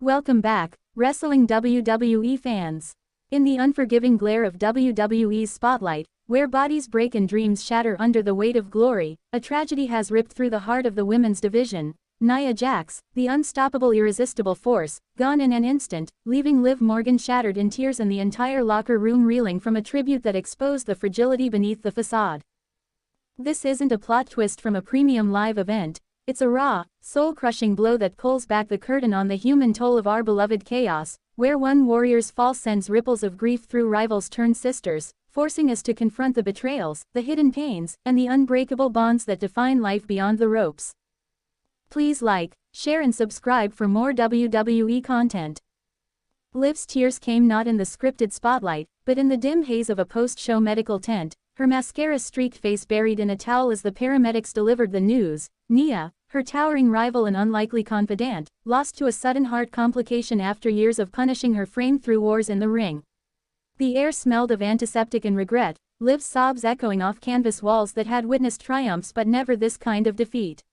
Welcome back, wrestling WWE fans. In the unforgiving glare of WWE's spotlight, where bodies break and dreams shatter under the weight of glory, a tragedy has ripped through the heart of the women's division. Nia Jax, the unstoppable irresistible force, gone in an instant, leaving Liv Morgan shattered in tears and the entire locker room reeling from a tribute that exposed the fragility beneath the facade. This isn't a plot twist from a premium live event. It's a raw, soul-crushing blow that pulls back the curtain on the human toll of our beloved chaos, where one warrior's fall sends ripples of grief through rivals turned sisters, forcing us to confront the betrayals, the hidden pains, and the unbreakable bonds that define life beyond the ropes. Please like, share and subscribe for more WWE content. Liv's tears came not in the scripted spotlight, but in the dim haze of a post-show medical tent, her mascara-streaked face buried in a towel as the paramedics delivered the news. Nia, her towering rival and unlikely confidant, lost to a sudden heart complication after years of punishing her frame through wars in the ring. The air smelled of antiseptic and regret, Liv's sobs echoing off canvas walls that had witnessed triumphs but never this kind of defeat.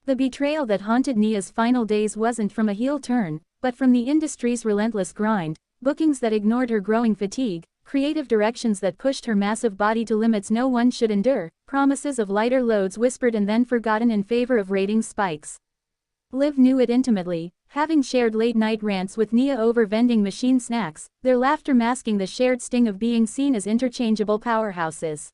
The betrayal that haunted Nia's final days wasn't from a heel turn, but from the industry's relentless grind, bookings that ignored her growing fatigue, creative directions that pushed her massive body to limits no one should endure, promises of lighter loads whispered and then forgotten in favor of ratings spikes. Liv knew it intimately, having shared late-night rants with Nia over vending machine snacks, their laughter masking the shared sting of being seen as interchangeable powerhouses.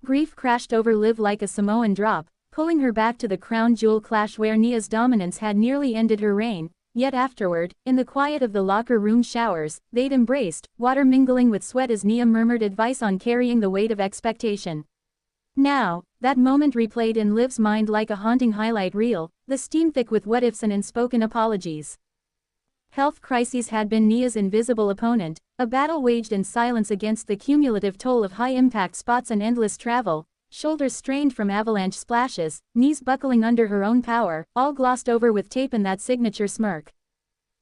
Grief crashed over Liv like a Samoan drop, pulling her back to the crown jewel clash where Nia's dominance had nearly ended her reign. Yet afterward, in the quiet of the locker room showers, they'd embraced, water mingling with sweat as Nia murmured advice on carrying the weight of expectation. Now, that moment replayed in Liv's mind like a haunting highlight reel, the steam thick with what-ifs and unspoken apologies. Health crises had been Nia's invisible opponent, a battle waged in silence against the cumulative toll of high-impact spots and endless travel, shoulders strained from avalanche splashes, knees buckling under her own power, all glossed over with tape and that signature smirk.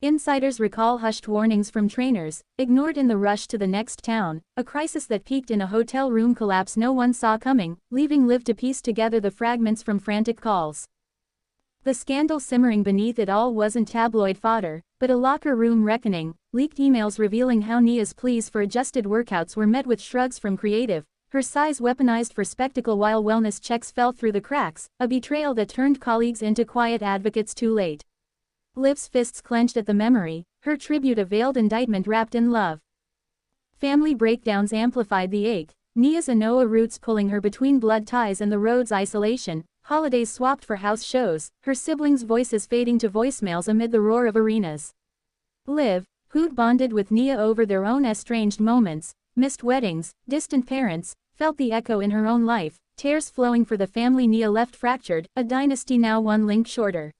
Insiders recall hushed warnings from trainers, ignored in the rush to the next town, a crisis that peaked in a hotel room collapse no one saw coming, leaving Liv to piece together the fragments from frantic calls. The scandal simmering beneath it all wasn't tabloid fodder, but a locker room reckoning, leaked emails revealing how Nia's pleas for adjusted workouts were met with shrugs from creative, her size weaponized for spectacle while wellness checks fell through the cracks, a betrayal that turned colleagues into quiet advocates too late. Liv's fists clenched at the memory, her tribute a veiled indictment wrapped in love. Family breakdowns amplified the ache, Nia's Anoa roots pulling her between blood ties and the Rhodes isolation, holidays swapped for house shows, her siblings' voices fading to voicemails amid the roar of arenas. Liv, who'd bonded with Nia over their own estranged moments, missed weddings, distant parents, felt the echo in her own life, tears flowing for the family Nia left fractured, a dynasty now one link shorter.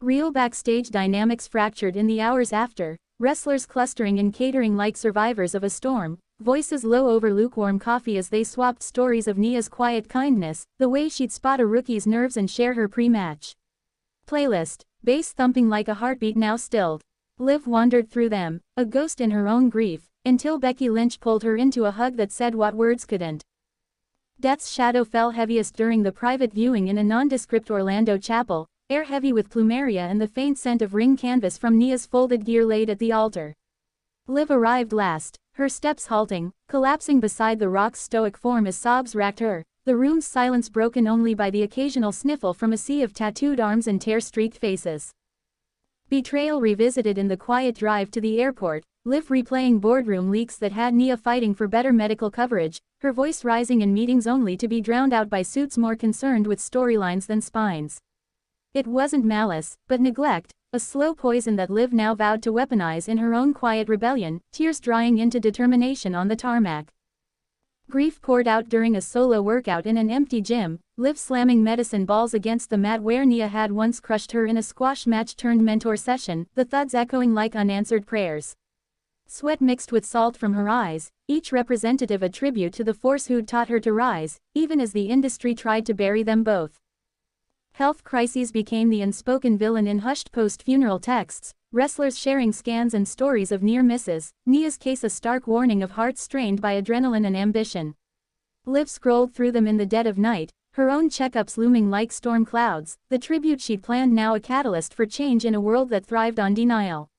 Real backstage dynamics fractured in the hours after, wrestlers clustering in catering like survivors of a storm, voices low over lukewarm coffee as they swapped stories of Nia's quiet kindness, the way she'd spot a rookie's nerves and share her pre-match playlist, bass thumping like a heartbeat now stilled. Liv wandered through them, a ghost in her own grief, until Becky Lynch pulled her into a hug that said what words couldn't. Death's shadow fell heaviest during the private viewing in a nondescript Orlando chapel, air heavy with plumeria and the faint scent of ring canvas from Nia's folded gear laid at the altar. Liv arrived last, her steps halting, collapsing beside the Rock's stoic form as sobs racked her, the room's silence broken only by the occasional sniffle from a sea of tattooed arms and tear-streaked faces. Betrayal revisited in the quiet drive to the airport, Liv replaying boardroom leaks that had Nia fighting for better medical coverage, her voice rising in meetings only to be drowned out by suits more concerned with storylines than spines. It wasn't malice, but neglect, a slow poison that Liv now vowed to weaponize in her own quiet rebellion, tears drying into determination on the tarmac. Grief poured out during a solo workout in an empty gym, Liv slamming medicine balls against the mat where Nia had once crushed her in a squash match turned mentor session, the thuds echoing like unanswered prayers. Sweat mixed with salt from her eyes, each representative a tribute to the force who'd taught her to rise, even as the industry tried to bury them both. Health crises became the unspoken villain in hushed post-funeral texts, wrestlers sharing scans and stories of near misses, Nia's case a stark warning of hearts strained by adrenaline and ambition. Liv scrolled through them in the dead of night, her own checkups looming like storm clouds, the tribute she'd planned now a catalyst for change in a world that thrived on denial.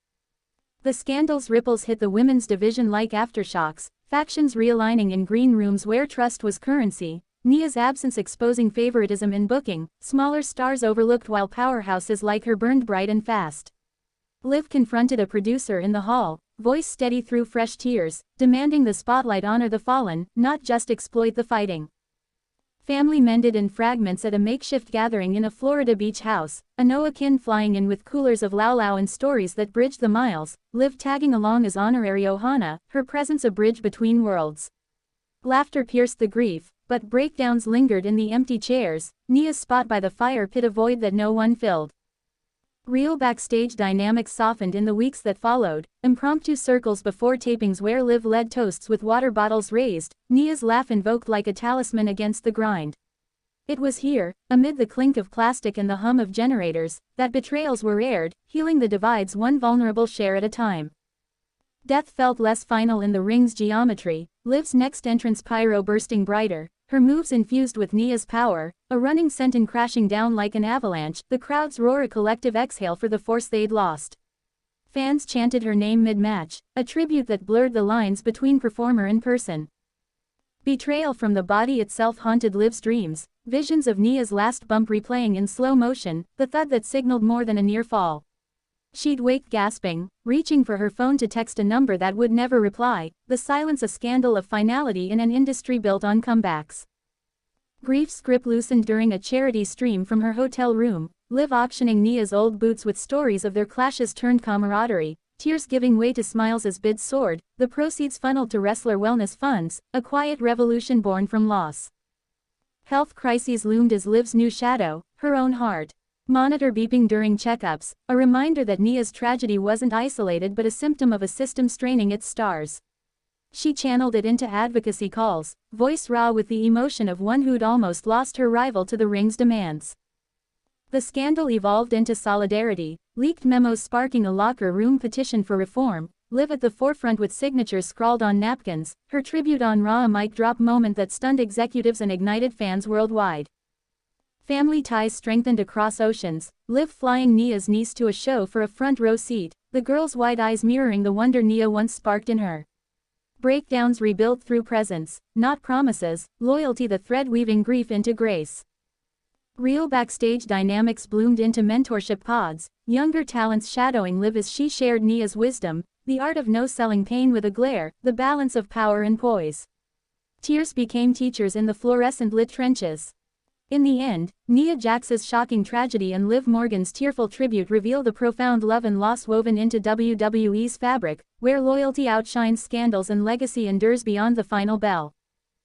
The scandal's ripples hit the women's division like aftershocks, factions realigning in green rooms where trust was currency, Nia's absence exposing favoritism in booking, smaller stars overlooked while powerhouses like her burned bright and fast. Liv confronted a producer in the hall, voice steady through fresh tears, demanding the spotlight honor the fallen, not just exploit the fighting. Family mended in fragments at a makeshift gathering in a Florida beach house, a Noah-kin flying in with coolers of Lau and stories that bridged the miles, Liv tagging along as honorary Ohana, her presence a bridge between worlds. Laughter pierced the grief, but breakdowns lingered in the empty chairs, Nia's spot by the fire pit a void that no one filled. Real backstage dynamics softened in the weeks that followed, impromptu circles before tapings where Liv led toasts with water bottles raised, Nia's laugh invoked like a talisman against the grind. It was here, amid the clink of plastic and the hum of generators, that betrayals were aired, healing the divides one vulnerable share at a time. Death felt less final in the ring's geometry, Liv's next entrance pyro bursting brighter, her moves infused with Nia's power, a running senton crashing down like an avalanche, the crowd's roar a collective exhale for the force they'd lost. Fans chanted her name mid-match, a tribute that blurred the lines between performer and person. Betrayal from the body itself haunted Liv's dreams, visions of Nia's last bump replaying in slow motion, the thud that signaled more than a near fall. She'd wake gasping, reaching for her phone to text a number that would never reply, the silence a scandal of finality in an industry built on comebacks. Grief's grip loosened during a charity stream from her hotel room, Liv auctioning Nia's old boots with stories of their clashes turned camaraderie, tears giving way to smiles as bids soared, the proceeds funneled to wrestler wellness funds, a quiet revolution born from loss. Health crises loomed as Liv's new shadow, her own heart. Monitor beeping during checkups, a reminder that Nia's tragedy wasn't isolated but a symptom of a system straining its stars. She channeled it into advocacy calls, voice raw with the emotion of one who'd almost lost her rival to the ring's demands. The scandal evolved into solidarity, leaked memos sparking a locker room petition for reform, Liv at the forefront with signatures scrawled on napkins, her tribute on Raw a mic drop moment that stunned executives and ignited fans worldwide. Family ties strengthened across oceans, Liv flying Nia's niece to a show for a front row seat, the girl's wide eyes mirroring the wonder Nia once sparked in her. Breakdowns rebuilt through presence, not promises, loyalty the thread weaving grief into grace. Real backstage dynamics bloomed into mentorship pods, younger talents shadowing Liv as she shared Nia's wisdom, the art of no-selling pain with a glare, the balance of power and poise. Tears became teachers in the fluorescent-lit trenches. In the end, Nia Jax's shocking tragedy and Liv Morgan's tearful tribute reveal the profound love and loss woven into WWE's fabric, where loyalty outshines scandals and legacy endures beyond the final bell.